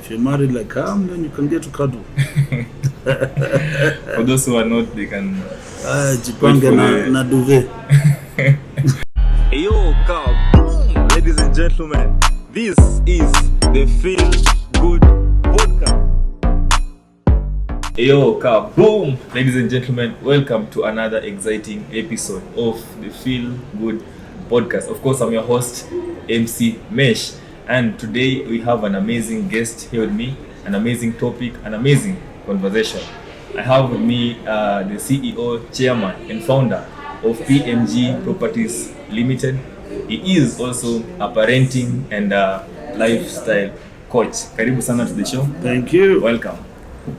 If you're married like then you can get to cuddle. For those who are not, they can. Jipange na duvet. Yo, ladies and gentlemen, this is the Feel Good Podcast. Yo, boom! Ladies and gentlemen, welcome to another exciting episode of the Feel Good Podcast. Of course, I'm your host, MC Mesh, and today we have an amazing guest here with me, an amazing topic, an amazing conversation. I have with me the CEO, chairman, and founder of PMG Properties Limited. He is also a parenting and lifestyle coach. Karibu sana to the show. Thank you. Welcome.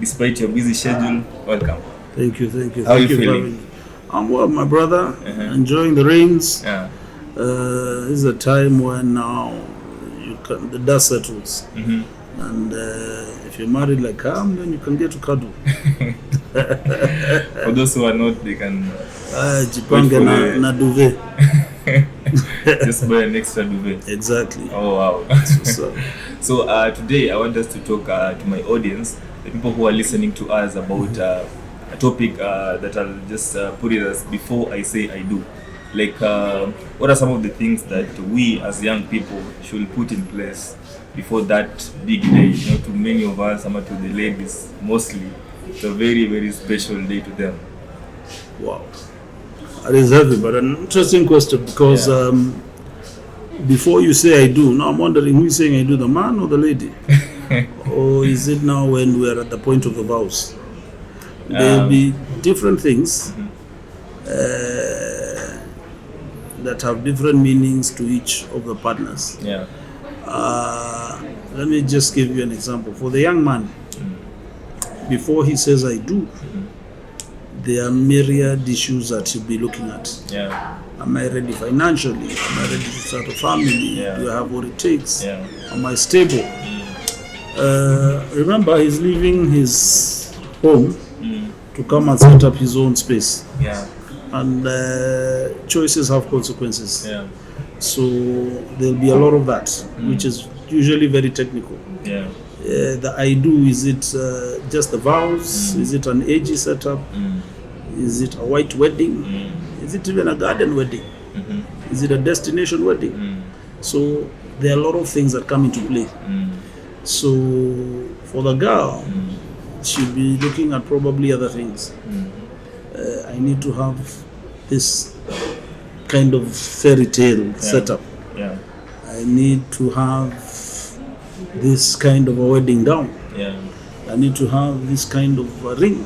Despite your busy schedule, welcome. Thank you. How are you feeling? I'm well, my brother. Enjoying the rains. Yeah. This is a time when now the dust settles. And if you're married like then you can get to cuddle. For those who are not, they can. Jipange na duvet. Just buy an extra duvet. Exactly. Oh wow. So today I want us to talk to my audience, the people who are listening to us, about a topic that I'll just put it as before I say I do. Like what are some of the things that we as young people should put in place before that big day? You know, to many of us, to the ladies mostly, it's a very, very special day to them. Wow. It is heavy, but an interesting question because before you say I do, now I'm wondering who is saying I do, the man or the lady? Or is it now when we are at the point of the vows? There'll be different things that have different meanings to each of the partners. Yeah. Let me just give you an example. For the young man, before he says I do, there are myriad issues that he'll be looking at. Yeah. Am I ready financially? Am I ready to start a family? Yeah. Do I have what it takes? Yeah. Am I stable? Remember, he's leaving his home to come and set up his own space. Yeah. And choices have consequences. Yeah. So there'll be a lot of that, which is usually very technical. Yeah. The I do, is it just the vows? Is it an AG setup? Is it a white wedding? Is it even a garden wedding? Is it a destination wedding? So there are a lot of things that come into play. So for the girl, she'll be looking at probably other things. I need to have this kind of fairy tale setup. Yeah. I need to have this kind of a wedding gown. Yeah. I need to have this kind of a ring.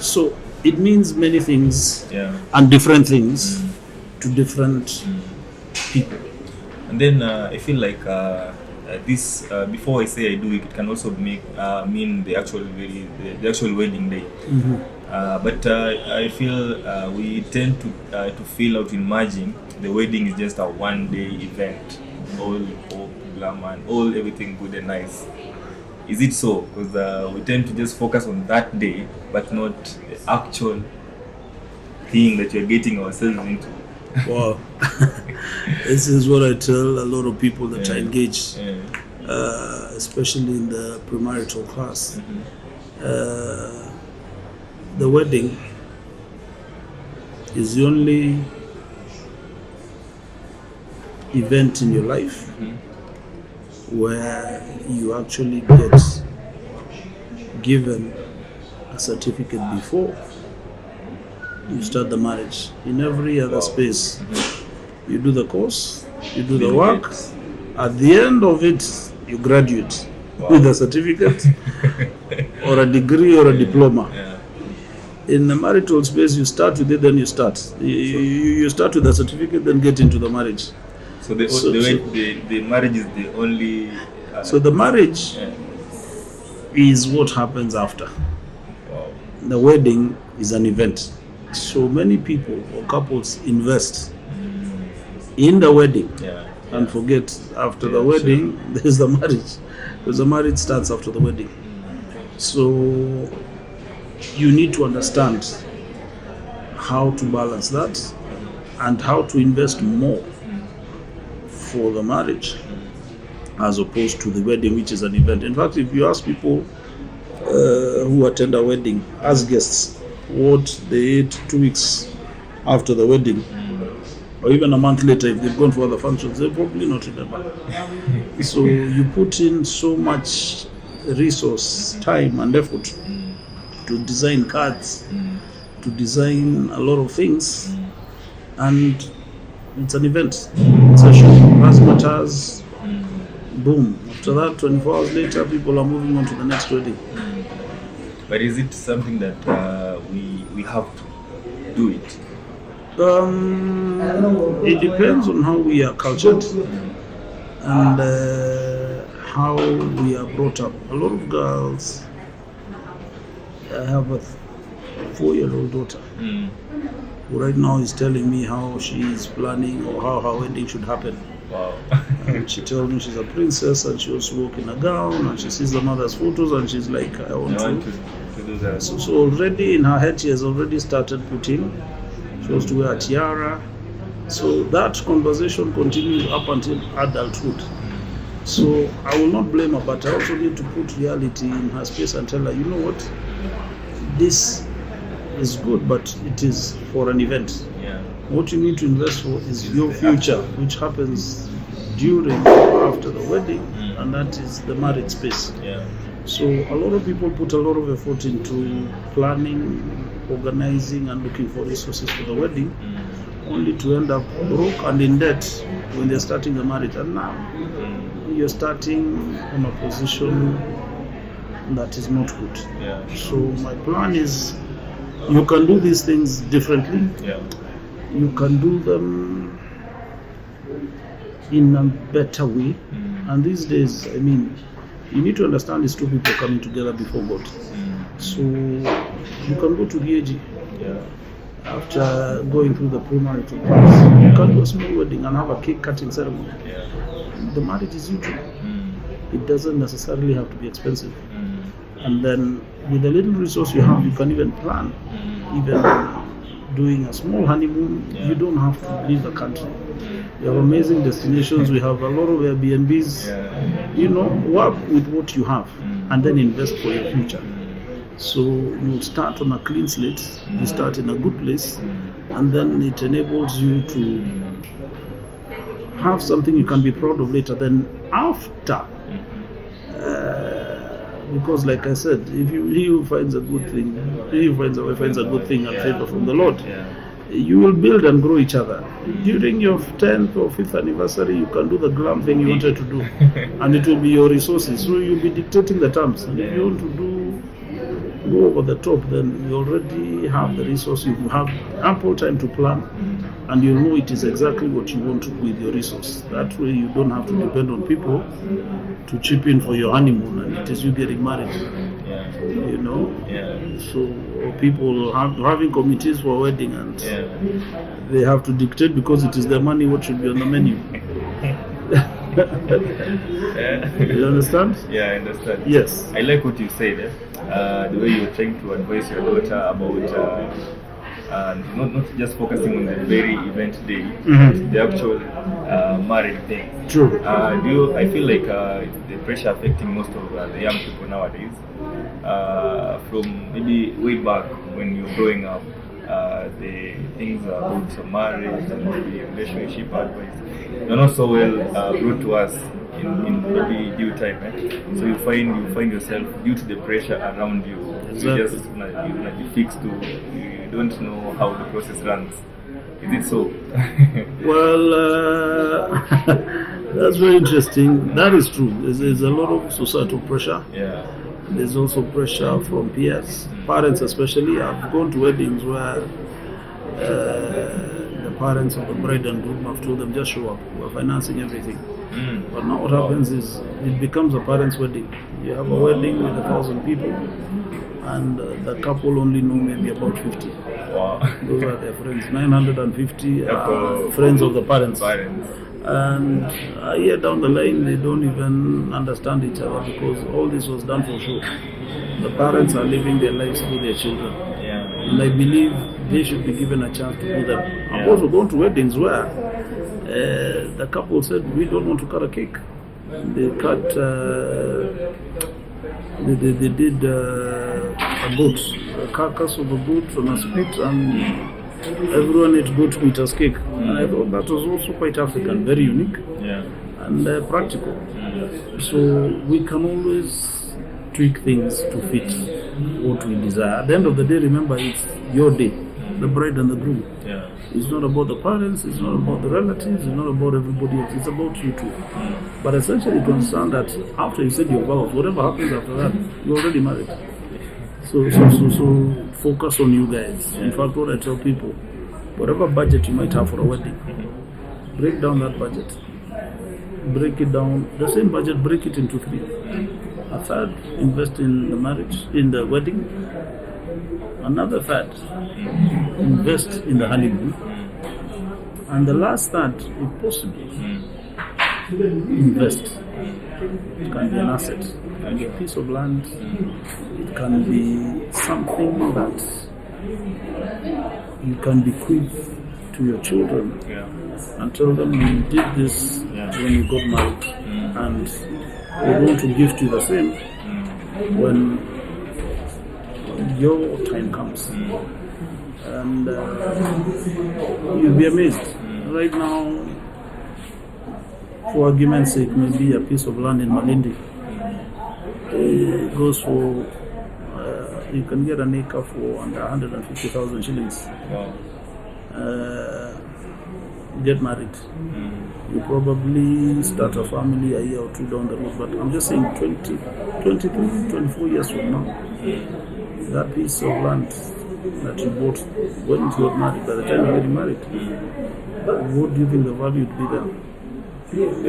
So it means many things and different things to different people. And then I feel like this before I say I do it can also mean the actual wedding day. But I feel we tend to feel out in margin the wedding is just a one-day event, all hope, glamour, and all everything good and nice. Is it so? Because we tend to just focus on that day, but not the actual thing that you're getting ourselves into. Wow. This is what I tell a lot of people that I engage, especially in the premarital class. The wedding is the only event in your life where you actually get given a certificate before you start the marriage. In every other space, you do the course, you do the work. At the end of it, you graduate with a certificate or a degree or a diploma. In the marital space, you start with it, then you start. You start with a certificate, then get into the marriage. So the marriage is the only... So the marriage is what happens after. Wow. The wedding is an event. So many people or couples invest in the wedding and forget after the wedding, there's the marriage. Because the marriage starts after the wedding. So you need to understand how to balance that and how to invest more for the marriage as opposed to the wedding, which is an event. In fact, if you ask people who attend a wedding as guests what they ate 2 weeks after the wedding, or even a month later, if they've gone for other functions, they'll probably not remember. So you put in so much resource, time, and effort to design cards, to design a lot of things, and it's an event. It's a show. Razzmatazz, boom. After that, 24 hours later, people are moving on to the next wedding. But is it something that we have to do it? It depends on how we are cultured and how we are brought up. A lot of girls, I have a 4-year-old daughter who right now is telling me how she is planning or how her wedding should happen. Wow. And she tells me she's a princess and she wants to walk in a gown, and she sees the mother's photos and she's like, I want to do that. So already in her head she has already started putting, she wants to wear a tiara. So that conversation continues up until adulthood. So I will not blame her, but I also need to put reality in her space and tell her, you know what, this is good, but it is for an event. Yeah. What you need to invest for is your future, which happens during or after the wedding, and that is the marriage space. Yeah. So a lot of people put a lot of effort into planning, organizing, and looking for resources for the wedding, only to end up broke and in debt when they're starting the marriage. And now you're starting from a position that is not good. Yeah. So my plan is, you can do these things differently. Yeah. You can do them in a better way. And these days, I mean, you need to understand it's two people coming together before God. So you can go to the AG after going through the premarital process. You can do a small wedding and have a cake cutting ceremony. Yeah. The marriage is YouTube. It doesn't necessarily have to be expensive. And then with the little resource you have, you can even plan. Even doing a small honeymoon, you don't have to leave the country. We have amazing destinations. We have a lot of Airbnbs. You know, work with what you have and then invest for your future. So you start on a clean slate, you start in a good place, and then it enables you to have something you can be proud of later. Then after, because like I said, if he who finds a good thing, he who finds a wife finds a good thing and favor from the Lord. You will build and grow each other. During your 10th or 5th anniversary, you can do the glam thing you wanted to do, and it will be your resources. So you'll be dictating the terms. And if you want to go over the top, then you already have the resource. You have ample time to plan, and you know it is exactly what you want to do with your resource. That way, you don't have to depend on people to chip in for your honeymoon, and it is you getting married. You know, so people having committees for a wedding, and they have to dictate because it is their money what should be on the menu. You understand? Yeah, I understand. Yes. I like what you said. The way you're trying to advise your daughter about not just focusing on the very event day, the actual married thing. True. I feel like the pressure affecting most of the young people nowadays, from maybe way back when you're growing up, the things about marriage and maybe relationship advice, they're not so well brought to us in maybe due time. So you find yourself, due to the pressure around you, you just you fixed to, you don't know how the process runs. Is it so? Well, that's very interesting. That is true. There's a lot of societal pressure. Yeah. There's also pressure from peers, parents especially. I've gone to weddings where the parents of the bride and groom have told them, just show up, we're financing everything. But now what happens is it becomes a parent's wedding. You have a wedding with 1,000 people, and the couple only know maybe about 50. Wow. Those are their friends. 950 are friends of the parents. And a year down the line, they don't even understand each other because all this was done for show. The parents are living their lives through their children. And I believe they should be given a chance to do that. I've also gone to weddings where the couple said, we don't want to cut a cake. They cut. They did a goat, a carcass of a goat on a spit, and everyone ate goat meat as cake. And I thought that was also quite African, very unique and practical. So we can always tweak things to fit what we desire. At the end of the day, remember, it's your day, the bride and the groom. It's not about the parents, it's not about the relatives, it's not about everybody else, it's about you too. But essentially to understand that after you said your vows, whatever happens after that, you're already married. So focus on you guys. In fact, what I tell people, whatever budget you might have for a wedding, break down that budget. Break it down, the same budget, break it into 3. A third, invest in the marriage, in the wedding. Another third, invest in the honeymoon. And the last third, if possible, invest. It can be an asset, it can be a piece of land, it can be something that you can bequeath to your children and tell them you did this when you got married, and we're going to gift you the same when your time comes. And you'll be amazed. Right now, for argument's sake, maybe a piece of land in Malindi goes for, you can get an acre for under 150,000 shillings. Get married. You probably start a family a year or 2 down the road, but I'm just saying 23, 24 years from now, that piece of land that you bought when you got married, by the time you're getting married, what do you think the value would be then?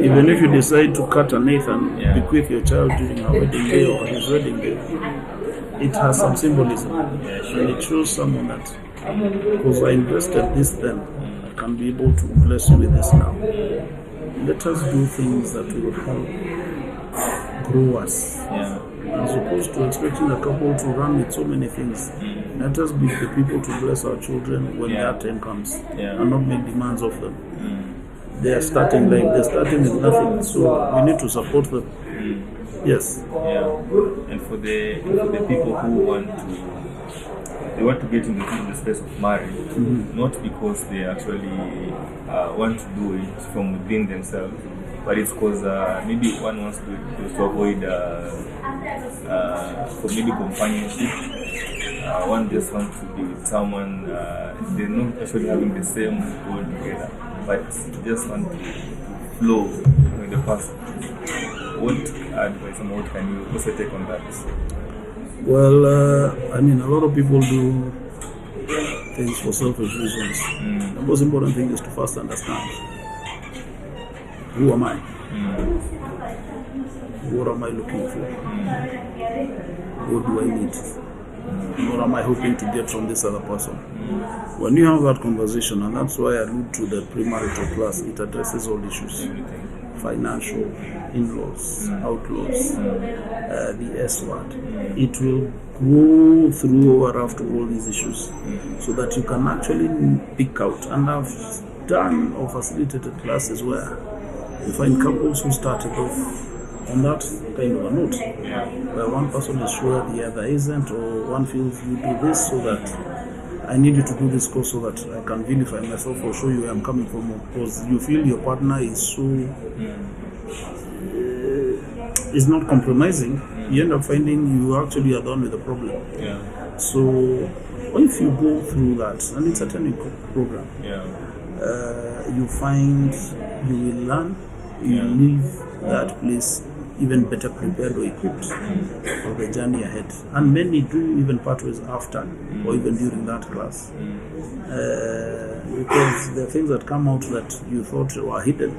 Even if you decide to cut an eighth and bequeath your child during her wedding day or his wedding day, it has some symbolism. And it shows someone that, because I invested this then, I can be able to bless you with this now. Let us do things that will help grow us. As opposed to expecting a couple to run with so many things. Let us be the people to bless our children when that time comes and not make demands of them. They are starting with nothing, so we need to support them. Yes. And for the people who want to get into the space of marriage, not because they actually want to do it from within themselves, but it's because maybe one wants to avoid for maybe companionship. One just wants to be with someone they're not actually having the same goal together, but just want to flow with the person. What advice and what can you also take on that? Well, I mean, a lot of people do things for selfish reasons. The most important thing is to first understand, who am I? What am I looking for? What do I need? What am I hoping to get from this other person? When you have that conversation, and that's why I allude to the premarital class, it addresses all issues. Financial, in-laws, outlaws, the S word. It will go through or after all these issues so that you can actually pick out. And I've done or facilitated classes where you find couples who started off on that kind of a note, where one person is sure the other isn't, or one feels you do this so that I need you to do this course so that I can vilify myself or show you where I'm coming from, because you feel your partner is so is not compromising. You end up finding you actually are done with the problem. So if you go through that, and it's a 10-week program, you find you will learn, you leave that place even better prepared or equipped for the journey ahead. And many do even part ways after or even during that class. Because there are things that come out that you thought were hidden,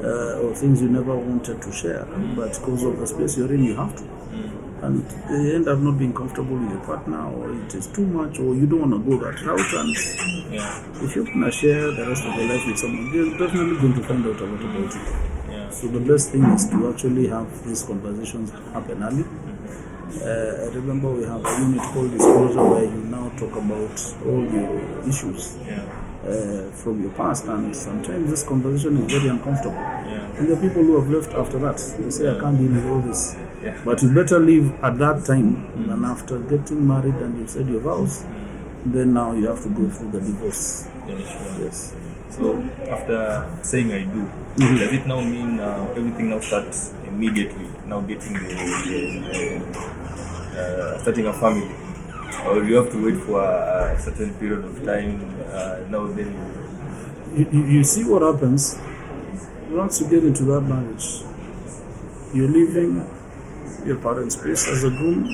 or things you never wanted to share, but because of the space you're in, you have to. And they end up not being comfortable with your partner, or it is too much, or you don't want to go that route. And if you're going to share the rest of your life with someone, you're definitely going to find out a lot about it. So the best thing is to actually have these conversations happen early. I remember we have a unit called Disclosure, where you now talk about all your issues from your past, and sometimes this conversation is very uncomfortable. And there are people who have left after that. They say, I can't deal with all this. Yeah. But you better leave at that time than after getting married and you said your vows. Then now you have to go through the divorce. Yeah, sure. Yes. So after saying I do, does it now mean everything now starts immediately? Now getting starting a family, or you have to wait for a certain period of time? Now then, You see what happens once you get into that marriage. You're leaving your parents' space as a groom.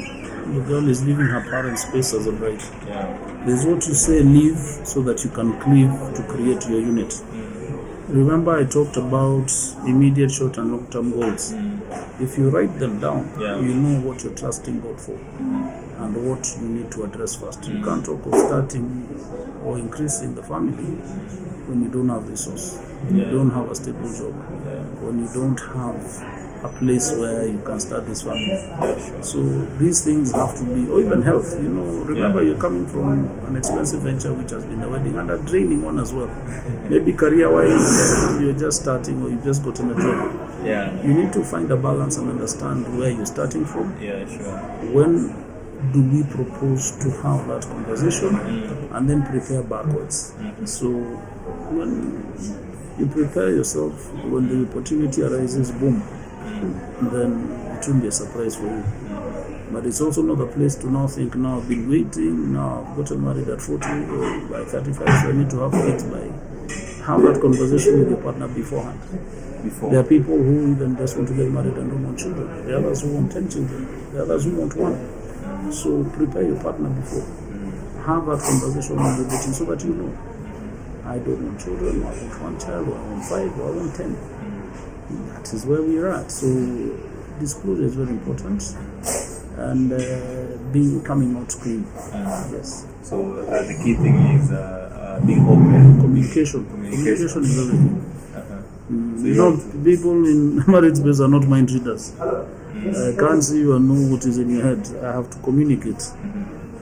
The girl is leaving her parents' space as a bride. yeah, There's what you say, leave so that you can cleave to create your unit. Remember I talked about immediate, short and long-term goals. If you write them down, Yeah. you know what you're trusting God for and what you need to address first. You can't talk of starting or increasing the family when you don't have resource, when you don't have a stable job, when you don't have a place where you can start this family. So these things have to be, or even health. Remember you're coming from an expensive venture which has been a wedding and a draining one as well. Maybe career-wise, you're just starting or you've just gotten a job. yeah, You need to find a balance and understand where you're starting from. yeah, sure. When do we propose to have that conversation and then prepare backwards? So when you prepare yourself, when the opportunity arises, boom, then it won't be a surprise for you. But it's also not a place to now think, now I've been waiting, now I've gotten married at 40 or by 35, so I need to have kids by. Have that conversation with your partner beforehand. There are people who even just want to get married and don't want children. There are others who want 10 children. There are others who want one. So prepare your partner before. Have that conversation when you're dating so that you know, I don't want children, I want one child, or I want 5, or I want 10. That is where we're at. So disclosure is very important, and coming out clean. Yes. So the key thing is being open. Communication is everything. People in marriage space are not mind readers. I can't see you and know what is in your head. I have to communicate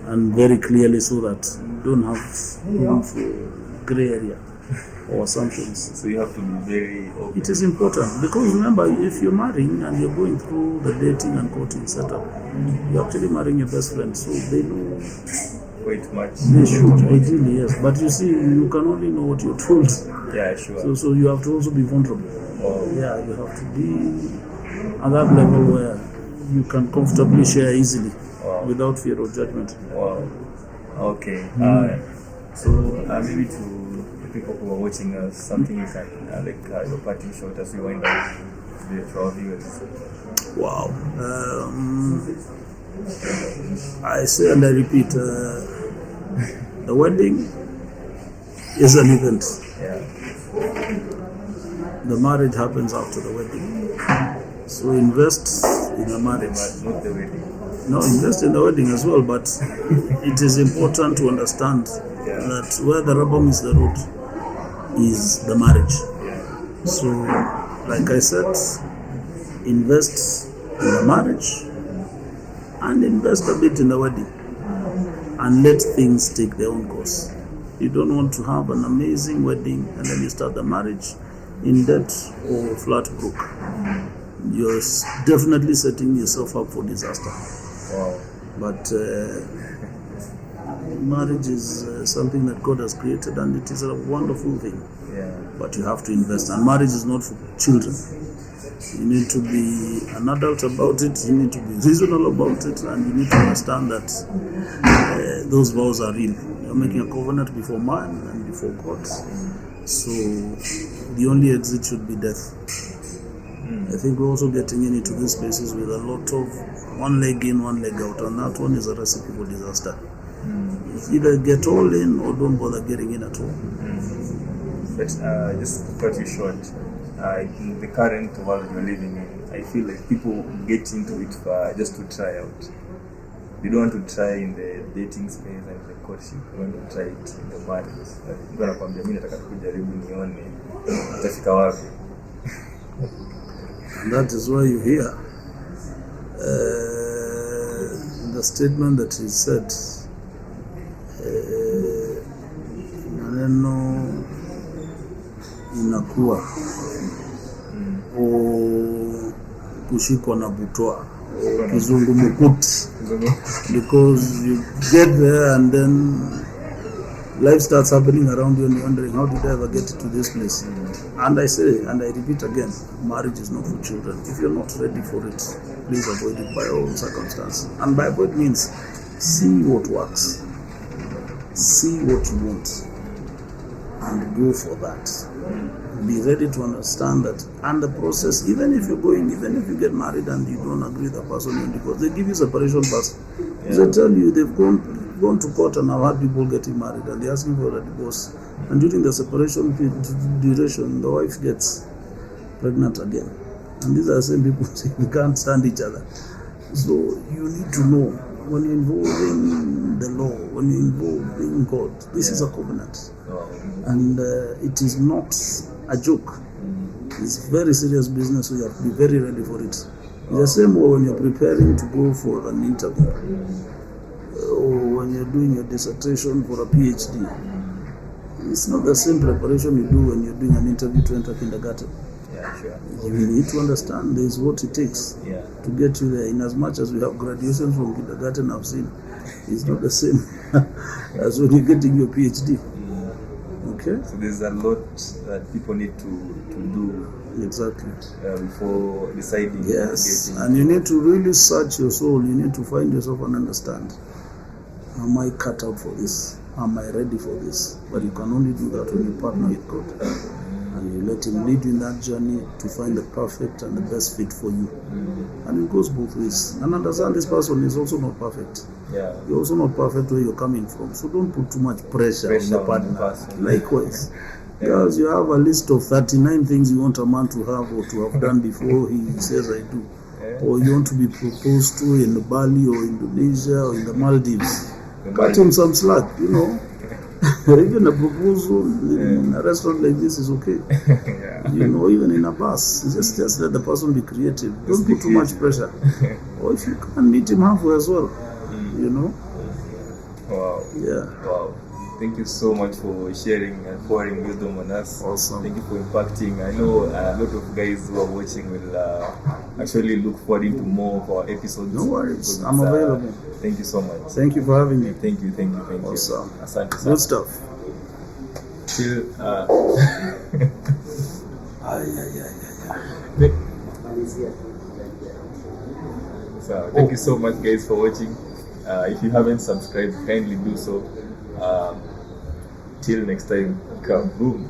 and very clearly so that you don't have room for gray area or assumptions. So you have to be very open. It is important because remember, if you're marrying and you're going through the dating and courting setup, you're actually marrying your best friend, so they know Quite much. they should, ideally, yes. But you see, you can only know what you're told. Yeah, sure. So you have to also be vulnerable. Wow. Yeah, you have to be at that level where you can comfortably share easily without fear of judgment. Wow. Okay. So maybe to the people who are watching us, something you can your parting shot as we wind up to our viewers. Wow. I say and I repeat, the wedding is an event. Yeah. The marriage happens after the wedding. So invest in the marriage. But not the wedding. No, invest in the wedding as well, but it is important to understand that where the rubber meets the road is the marriage. Yeah. So, like I said, invest in the marriage and invest a bit in the wedding and let things take their own course. You don't want to have an amazing wedding and then you start the marriage in debt or flat broke. You're definitely setting yourself up for disaster. Wow. But marriage is something that God has created and it is a wonderful thing. Yeah. But you have to invest, and marriage is not for children. You need to be an adult about it, you need to be reasonable about it, and you need to understand that those vows are real. You're making a covenant before man and before God. So the only exit should be death. I think we're also getting into these spaces with a lot of one leg in, one leg out, and that one is a recipe for disaster. Either get all in or don't bother getting in at all. But just to cut you short, in the current world we're living in, I feel like people get into it just to try out. They don't want to try in the dating space and the courtship. They want to try it in the marriage. Mtu anakuambia mimi nataka kujaribu nione utafika wapi. That is why you hear the statement that he said, maneno inakuwa kushikwa na butwa kizungumukuti, because you get there and then life starts happening around you and you're wondering, how did I ever get to this place? And I say, and I repeat again, marriage is not for children. If you're not ready for it, please avoid it by all circumstances. And by avoid means, see what works, see what you want, and go for that. Be ready to understand that, and the process, even if you get married and you don't agree with the person, because they give you separation pass. They tell you they've gone to court and have had people getting married and they're asking for a divorce. And during the separation duration, the wife gets pregnant again. And these are the same people saying we can't stand each other. So you need to know, when you're involving the law, when you're involving God, this is a covenant. And it is not a joke. It's very serious business, so you have to be very ready for it. It's the same way when you're preparing to go for an interview, or when you're doing your dissertation for a PhD. It's not the same preparation you do when you're doing an interview to enter kindergarten. You need to understand this is what it takes to get you there. In as much as we have graduations from kindergarten, I've seen, it's not the same as when you're getting your PhD. Okay? So there's a lot that people need to do exactly before deciding. Yes, and you need to really search your soul. You need to find yourself and understand, am I cut out for this? Am I ready for this? But you can only do that when you partner with God. And you let Him lead you in that journey to find the perfect and the best fit for you. And it goes both ways. And understand this person is also not perfect. You're also not perfect where you're coming from. So don't put too much pressure on the partner. Likewise. Because you have a list of 39 things you want a man to have or to have done before he says I do. Or you want to be proposed to in Bali or Indonesia or in the Maldives. Cut him some slack, you know. Even a proposal in a restaurant like this is okay. You know, even in a bus. Just let the person be creative. Don't put too much pressure. Or if you can meet him halfway as well. You know? Wow. Yeah. Wow. Thank you so much for sharing and pouring wisdom on us. Awesome. Thank you for impacting. I know a lot of guys who are watching will actually look forward to more of our episodes. No worries. I'm available. Thank you so much. Thank you for having me. Thank you. Awesome. Asante sana. Good stuff. Till, So thank you so much, guys, for watching. If you haven't subscribed, kindly do so. Till next time, kaboom.